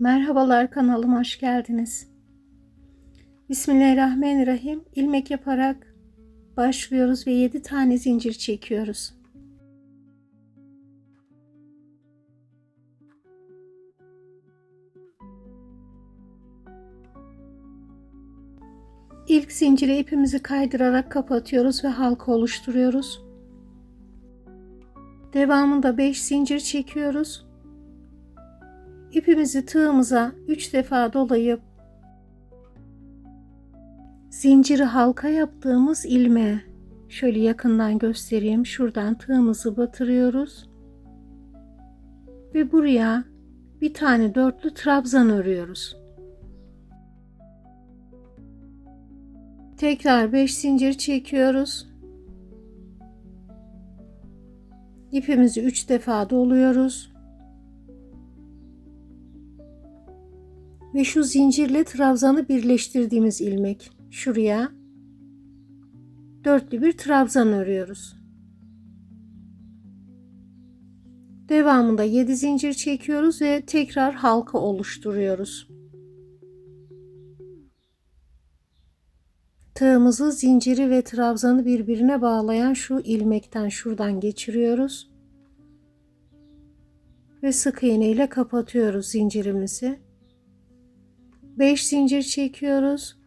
Merhabalar, kanalıma hoş geldiniz. Bismillahirrahmanirrahim. İlmek yaparak başlıyoruz ve 7 tane zincir çekiyoruz. İlk zincire ipimizi kaydırarak kapatıyoruz ve halka oluşturuyoruz. Devamında 5 zincir çekiyoruz. İpimizi tığımıza 3 defa dolayıp zinciri halka yaptığımız ilmeğe şöyle yakından göstereyim. Şuradan tığımızı batırıyoruz. Ve buraya bir tane dörtlü trabzan örüyoruz. Tekrar 5 zincir çekiyoruz. İpimizi 3 defa doluyoruz. Ve şu zincirle trabzanı birleştirdiğimiz ilmek şuraya dörtlü bir trabzan örüyoruz. Devamında 7 zincir çekiyoruz ve tekrar halka oluşturuyoruz. Tığımızı, zinciri ve trabzanı birbirine bağlayan şu ilmekten şuradan geçiriyoruz. Ve sık iğne ile kapatıyoruz zincirimizi. 5 zincir çekiyoruz.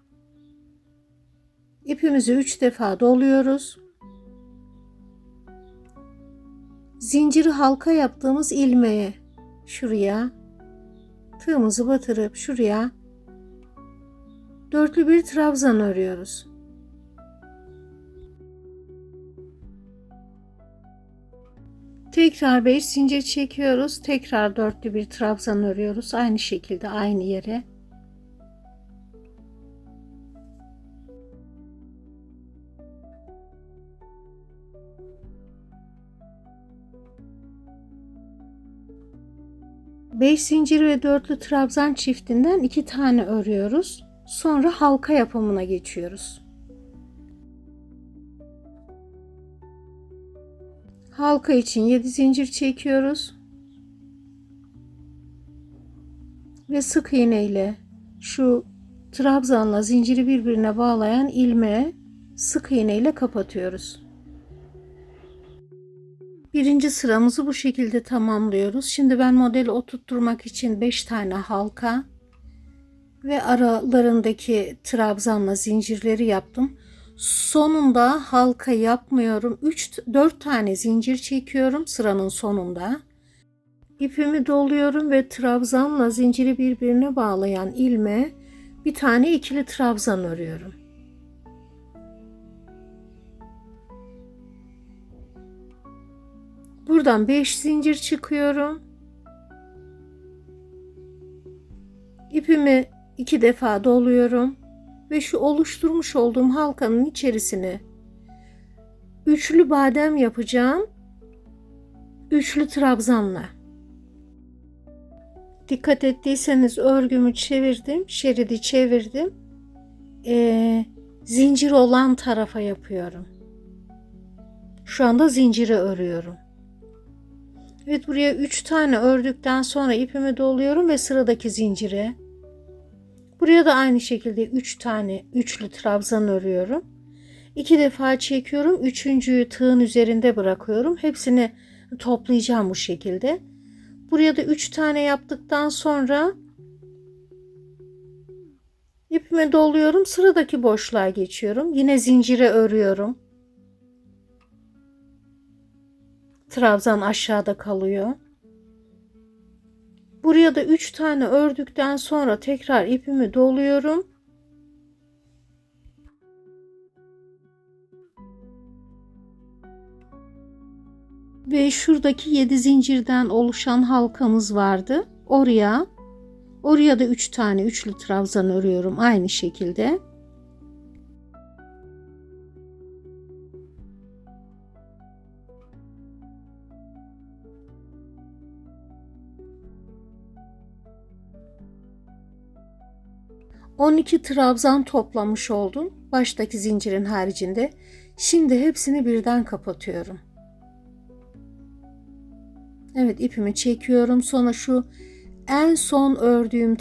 İpimizi 3 defa doluyoruz. Zinciri halka yaptığımız ilmeğe şuraya tığımızı batırıp şuraya dörtlü bir trabzan örüyoruz. Tekrar 5 zincir çekiyoruz. Tekrar dörtlü bir trabzan örüyoruz. Aynı şekilde aynı yere. Beş zincir ve dörtlü trabzan çiftinden 2 tane örüyoruz. Sonra halka yapımına geçiyoruz. Halka için 7 zincir çekiyoruz. Ve sık iğne ile şu trabzanla zinciri birbirine bağlayan ilmeğe sık iğne ile kapatıyoruz. Birinci sıramızı bu şekilde tamamlıyoruz. Şimdi ben modeli oturtturmak için 5 tane halka ve aralarındaki trabzanla zincirleri yaptım. Sonunda halka yapmıyorum. 4 tane zincir çekiyorum sıranın sonunda. İpimi doluyorum ve trabzanla zinciri birbirine bağlayan ilmeğe bir tane ikili trabzan örüyorum. Buradan 5 zincir çıkıyorum. İpimi 2 defa doluyorum ve şu oluşturmuş olduğum halkanın içerisine üçlü badem yapacağım. Üçlü trabzanla. Dikkat ettiyseniz örgümü çevirdim, şeridi çevirdim. Zincir olan tarafa yapıyorum. Şu anda zinciri örüyorum. Evet, buraya 3 tane ördükten sonra ipimi doluyorum ve sıradaki zincire. Buraya da aynı şekilde 3 tane üçlü trabzan örüyorum. 2 defa çekiyorum. Üçüncüyü tığın üzerinde bırakıyorum. Hepsini toplayacağım bu şekilde. Buraya da 3 tane yaptıktan sonra ipimi doluyorum. Sıradaki boşluğa geçiyorum. Yine zincire örüyorum. Trabzan aşağıda kalıyor. Buraya da 3 tane ördükten sonra tekrar ipimi doluyorum. Ve şuradaki 7 zincirden oluşan halkamız vardı. Oraya da 3 tane üçlü trabzan örüyorum aynı şekilde. ...12 trabzan toplamış oldum. Baştaki zincirin haricinde. Şimdi hepsini birden kapatıyorum. Evet, ipimi çekiyorum. Sonra şu en son ördüğüm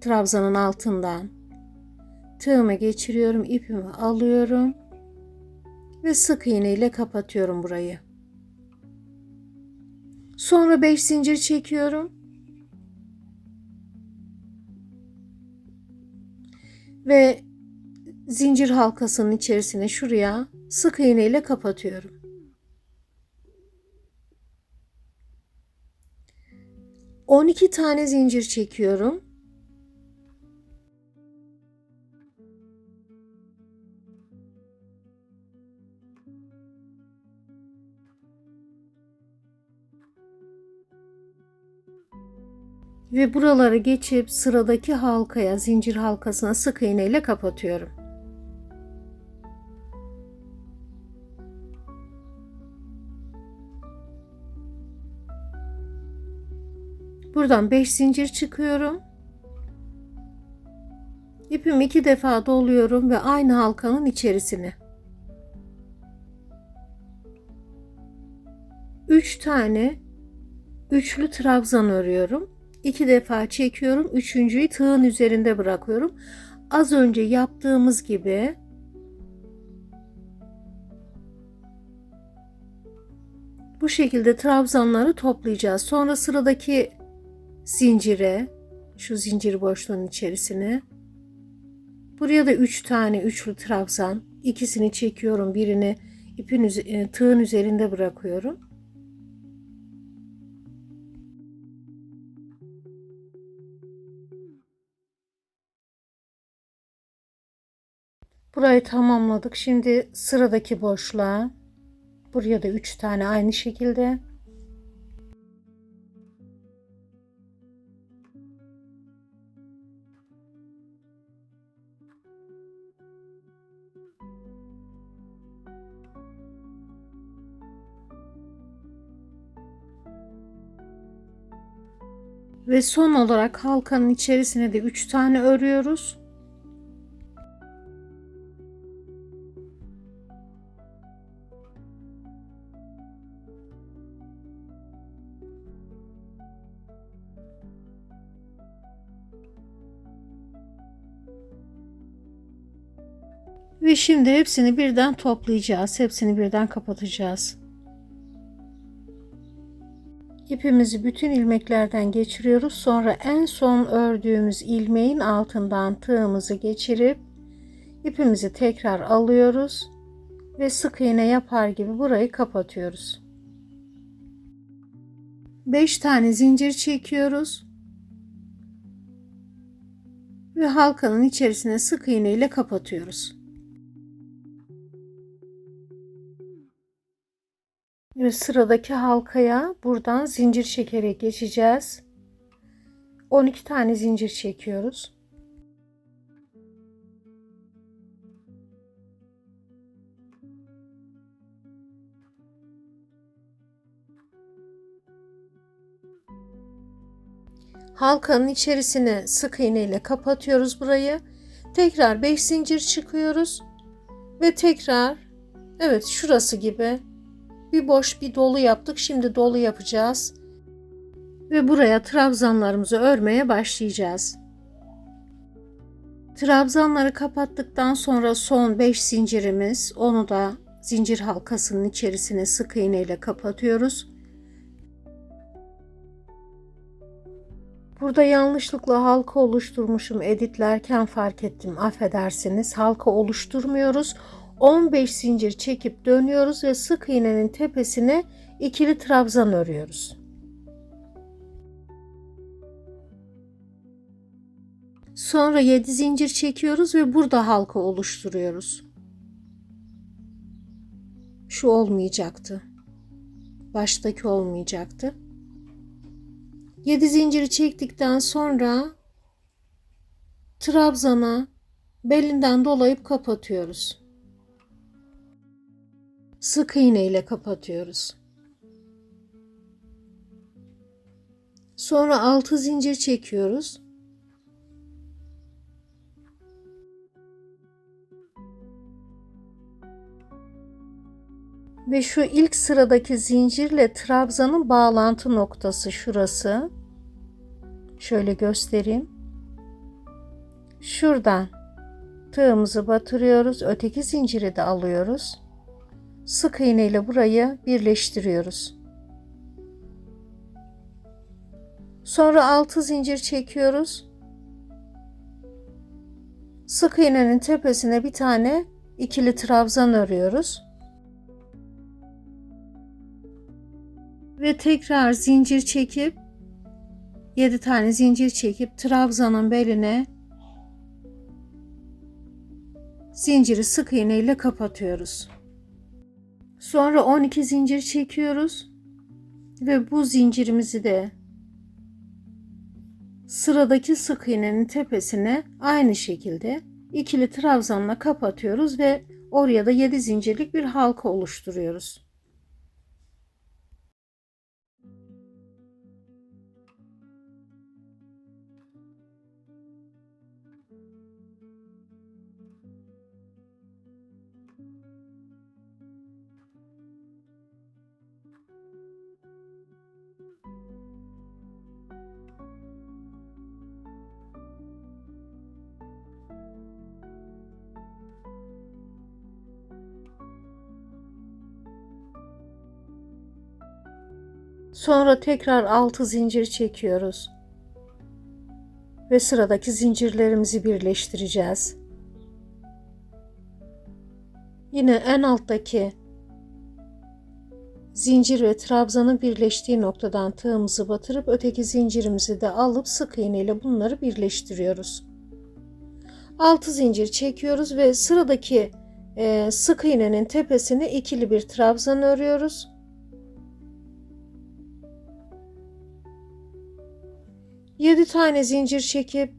trabzanın altından tığımı geçiriyorum, ipimi alıyorum ve sık iğne ile kapatıyorum burayı. Sonra 5 zincir çekiyorum ve zincir halkasının içerisine şuraya sık iğne ile kapatıyorum. 12 tane zincir çekiyorum. Ve buraları geçip sıradaki halkaya, zincir halkasına sık iğne ile kapatıyorum. Buradan 5 zincir çıkıyorum. İpimi 2 defa doluyorum ve aynı halkanın içerisine 3 tane üçlü trabzan örüyorum. 2 defa çekiyorum. Üçüncüyü tığın üzerinde bırakıyorum. Az önce yaptığımız gibi bu şekilde trabzanları toplayacağız. Sonra sıradaki zincire, şu zincir boşluğunun içerisine, buraya da 3 tane üçlü trabzan, ikisini çekiyorum, birini tığın üzerinde bırakıyorum. Burayı tamamladık. Şimdi sıradaki boşluğa, buraya da 3 tane aynı şekilde. Ve son olarak halkanın içerisine de 3 tane örüyoruz. Ve şimdi hepsini birden toplayacağız. Hepsini birden kapatacağız. İpimizi bütün ilmeklerden geçiriyoruz. Sonra en son ördüğümüz ilmeğin altından tığımızı geçirip ipimizi tekrar alıyoruz ve sık iğne yapar gibi burayı kapatıyoruz. 5 tane zincir çekiyoruz ve halkanın içerisine sık iğne ile kapatıyoruz. Ve sıradaki halkaya buradan zincir çekerek geçeceğiz. 12 tane zincir çekiyoruz. Halkanın içerisine sık iğne ile kapatıyoruz burayı. Tekrar 5 zincir çıkıyoruz ve tekrar, evet, şurası gibi bir boş bir dolu yaptık. Şimdi dolu yapacağız ve buraya trabzanlarımızı örmeye başlayacağız. Trabzanları kapattıktan sonra son 5 zincirimiz, onu da zincir halkasının içerisine sık iğne ile kapatıyoruz. Burada yanlışlıkla halka oluşturmuşum, editlerken fark ettim, affedersiniz. Halka oluşturmuyoruz. 15 zincir çekip dönüyoruz ve sık iğnenin tepesine ikili trabzan örüyoruz. Sonra 7 zincir çekiyoruz ve burada halka oluşturuyoruz. Şu olmayacaktı. Baştaki olmayacaktı. 7 zinciri çektikten sonra trabzana belinden dolayıp kapatıyoruz. Sık iğne ile kapatıyoruz. Sonra 6 zincir çekiyoruz. Ve şu ilk sıradaki zincirle trabzanın bağlantı noktası şurası. Şöyle göstereyim. Şuradan tığımızı batırıyoruz. Öteki zinciri de alıyoruz. Sık iğne ile burayı birleştiriyoruz. Sonra 6 zincir çekiyoruz. Sık iğnenin tepesine bir tane ikili trabzan örüyoruz. Ve tekrar zincir çekip 7 tane zincir çekip trabzanın beline zinciri sık iğne ile kapatıyoruz. Sonra 12 zincir çekiyoruz ve bu zincirimizi de sıradaki sık iğnenin tepesine aynı şekilde ikili trabzanla kapatıyoruz ve oraya da 7 zincirlik bir halka oluşturuyoruz. Sonra tekrar 6 zincir çekiyoruz. Ve sıradaki zincirlerimizi birleştireceğiz. Yine en alttaki zincir ve trabzanın birleştiği noktadan tığımızı batırıp öteki zincirimizi de alıp sık iğne ile bunları birleştiriyoruz. 6 zincir çekiyoruz ve sıradaki sık iğnenin tepesine ikili bir trabzan örüyoruz. 7 tane zincir çekip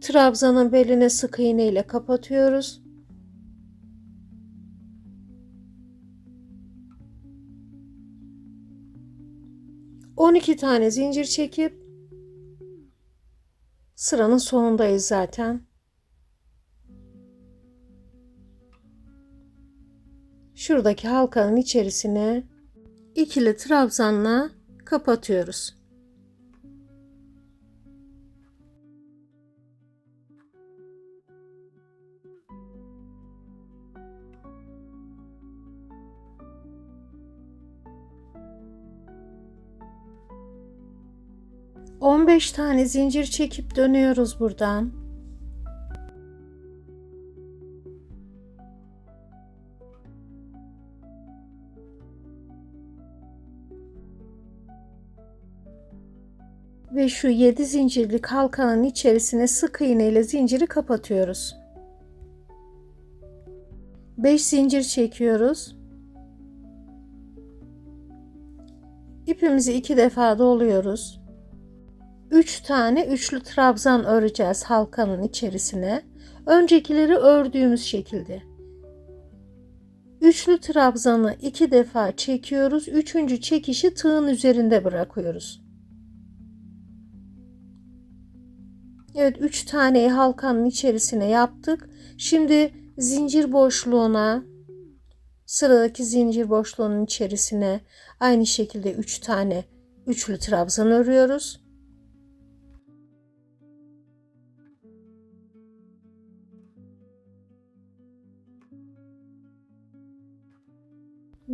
trabzanın beline sık iğne ile kapatıyoruz. On iki tane zincir çekip sıranın sonundayız zaten. Şuradaki halkanın içerisine ikili trabzanla kapatıyoruz. On beş tane zincir çekip dönüyoruz buradan. Ve şu 7 zincirlik halkanın içerisine sık iğne ile zinciri kapatıyoruz. 5 zincir çekiyoruz. İpimizi 2 defa doluyoruz. 3 tane üçlü trabzan öreceğiz halkanın içerisine. Öncekileri ördüğümüz şekilde. Üçlü trabzanı 2 defa çekiyoruz. Üçüncü çekişi tığın üzerinde bırakıyoruz. Evet, 3 taneyi halkanın içerisine yaptık. Şimdi zincir boşluğuna, sıradaki zincir boşluğunun içerisine aynı şekilde 3 tane üçlü trabzan örüyoruz.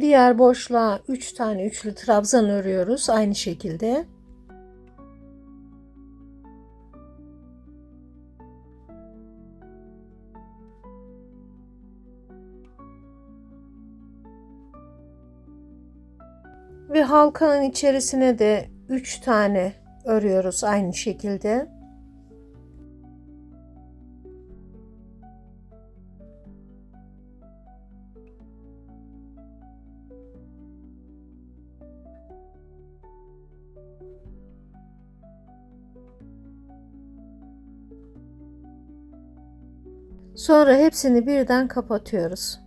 Diğer boşluğa 3 tane üçlü trabzan örüyoruz aynı şekilde. Ve halkanın içerisine de 3 tane örüyoruz aynı şekilde. Sonra hepsini birden kapatıyoruz.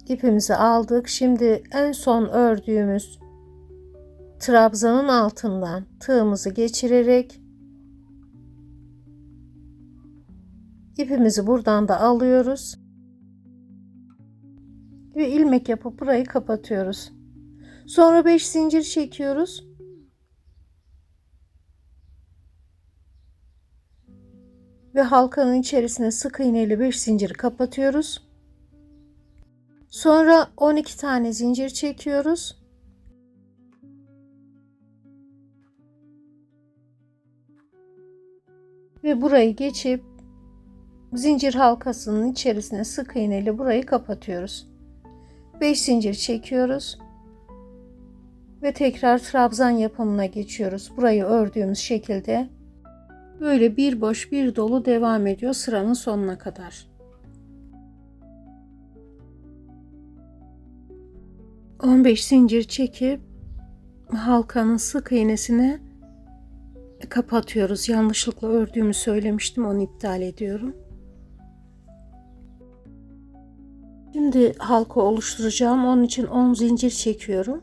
İpimizi aldık. Şimdi en son ördüğümüz trabzanın altından tığımızı geçirerek ipimizi buradan da alıyoruz. Ve ilmek yapıp burayı kapatıyoruz. Sonra 5 zincir çekiyoruz. ve halkanın içerisine sık iğne ile 5 zinciri kapatıyoruz. Sonra 12 tane zincir çekiyoruz. Ve burayı geçip zincir halkasının içerisine sık iğne ile burayı kapatıyoruz. 5 zincir çekiyoruz. Ve tekrar trabzan yapımına geçiyoruz. Burayı ördüğümüz şekilde böyle bir boş bir dolu devam ediyor sıranın sonuna kadar. 15 zincir çekip halkanın sık iğnesini kapatıyoruz. Yanlışlıkla ördüğümü söylemiştim, onu iptal ediyorum. Şimdi halka oluşturacağım. Onun için 10 zincir çekiyorum.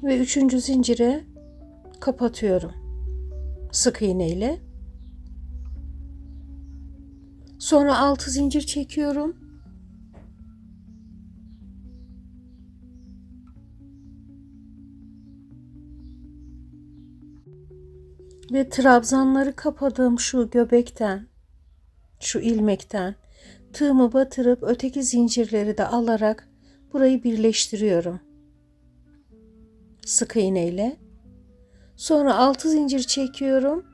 Ve 3. zincire kapatıyorum sık iğne ile. Sonra 6 zincir çekiyorum. Ve trabzanları kapadığım şu göbekten, şu ilmekten tığımı batırıp öteki zincirleri de alarak burayı birleştiriyorum sık iğne ile. Sonra 6 zincir çekiyorum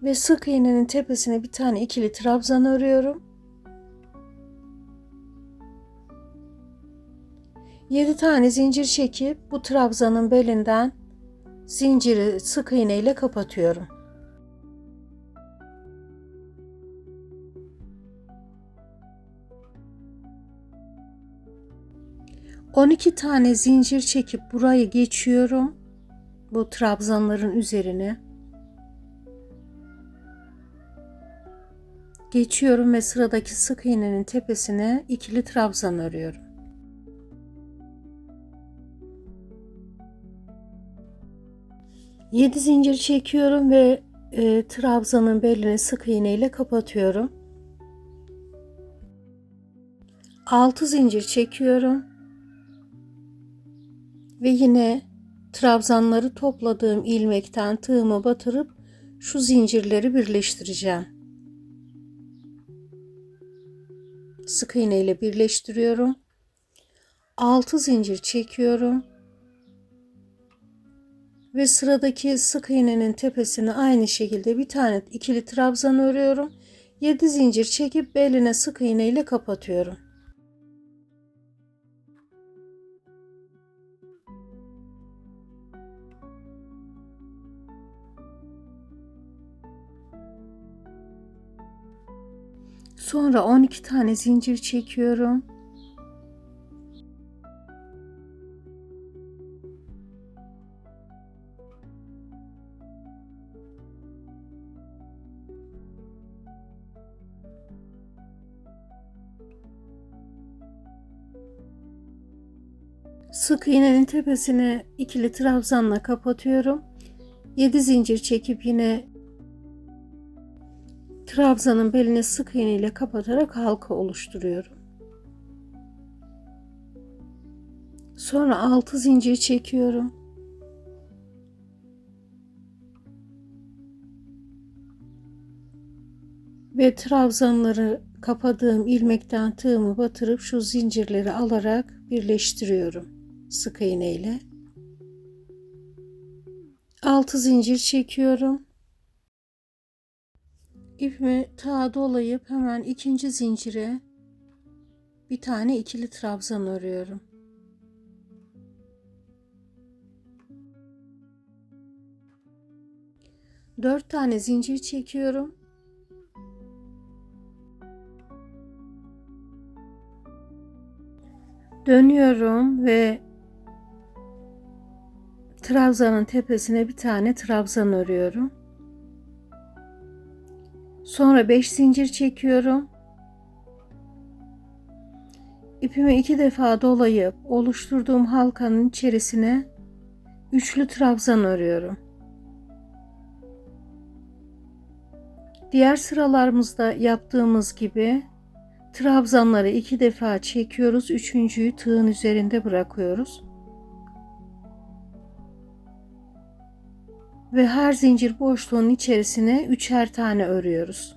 ve sık iğnenin tepesine bir tane ikili trabzan örüyorum. 7 tane zincir çekip bu trabzanın belinden zinciri sık iğne ile kapatıyorum. 12 tane zincir çekip burayı geçiyorum. Bu trabzanların üzerine geçiyorum ve sıradaki sık iğnenin tepesine ikili trabzan örüyorum. Yedi zincir çekiyorum ve trabzanın belini sık iğne ile kapatıyorum. 6 zincir çekiyorum ve yine trabzanları topladığım ilmekten tığımı batırıp şu zincirleri birleştireceğim. Sık iğne ile birleştiriyorum. 6 zincir çekiyorum ve sıradaki sık iğnenin tepesine aynı şekilde bir tane ikili trabzan örüyorum. 7 zincir çekip beline sık iğne ile kapatıyorum. Sonra 12 tane zincir çekiyorum. Sık iğnenin tepesine ikili trabzanla kapatıyorum. 7 zincir çekip yine trabzanın beline sık iğne ile kapatarak halka oluşturuyorum. Sonra 6 zincir çekiyorum. Ve trabzanları kapadığım ilmekten tığımı batırıp şu zincirleri alarak birleştiriyorum sık iğne ile. 6 zincir çekiyorum. İpimi tağa dolayıp hemen ikinci zincire bir tane ikili trabzan örüyorum. Dört tane zincir çekiyorum. Dönüyorum ve trabzanın tepesine bir tane trabzan örüyorum. Sonra 5 zincir çekiyorum. İpimi 2 defa dolayıp oluşturduğum halkanın içerisine üçlü trabzan örüyorum. Diğer sıralarımızda yaptığımız gibi trabzanları 2 defa çekiyoruz. Üçüncüyü tığın üzerinde bırakıyoruz. Ve her zincir boşluğunun içerisine üçer tane örüyoruz.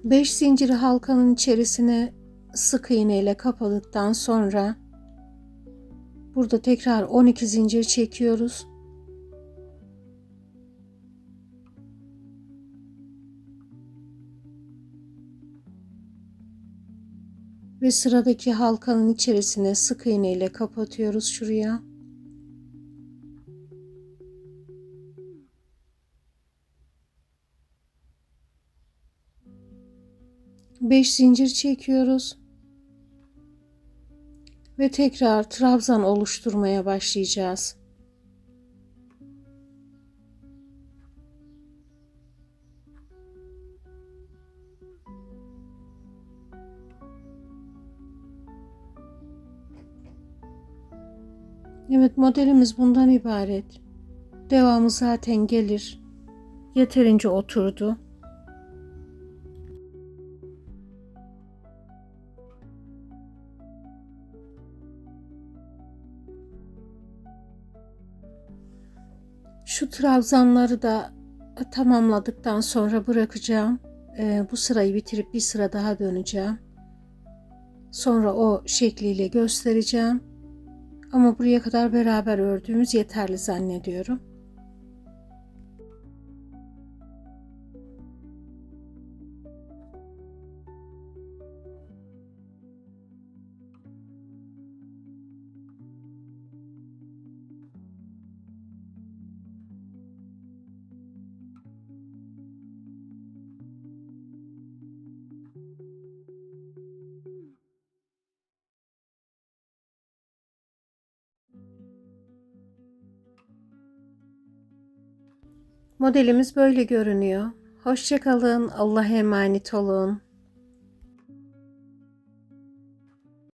Beş zinciri halkanın içerisine sık iğne ile kapadıktan sonra burada tekrar 12 zincir çekiyoruz. Ve sıradaki halkanın içerisine sık iğne ile kapatıyoruz şuraya. Beş zincir çekiyoruz. Ve tekrar trabzan oluşturmaya başlayacağız. Evet, modelimiz bundan ibaret. Devamı zaten gelir. Yeterince oturdu. Şu trabzanları da tamamladıktan sonra bırakacağım. Bu sırayı bitirip bir sıra daha döneceğim. Sonra o şekliyle göstereceğim. Ama buraya kadar beraber ördüğümüz yeterli zannediyorum. Modelimiz böyle görünüyor. Hoşça kalın, Allah'a emanet olun.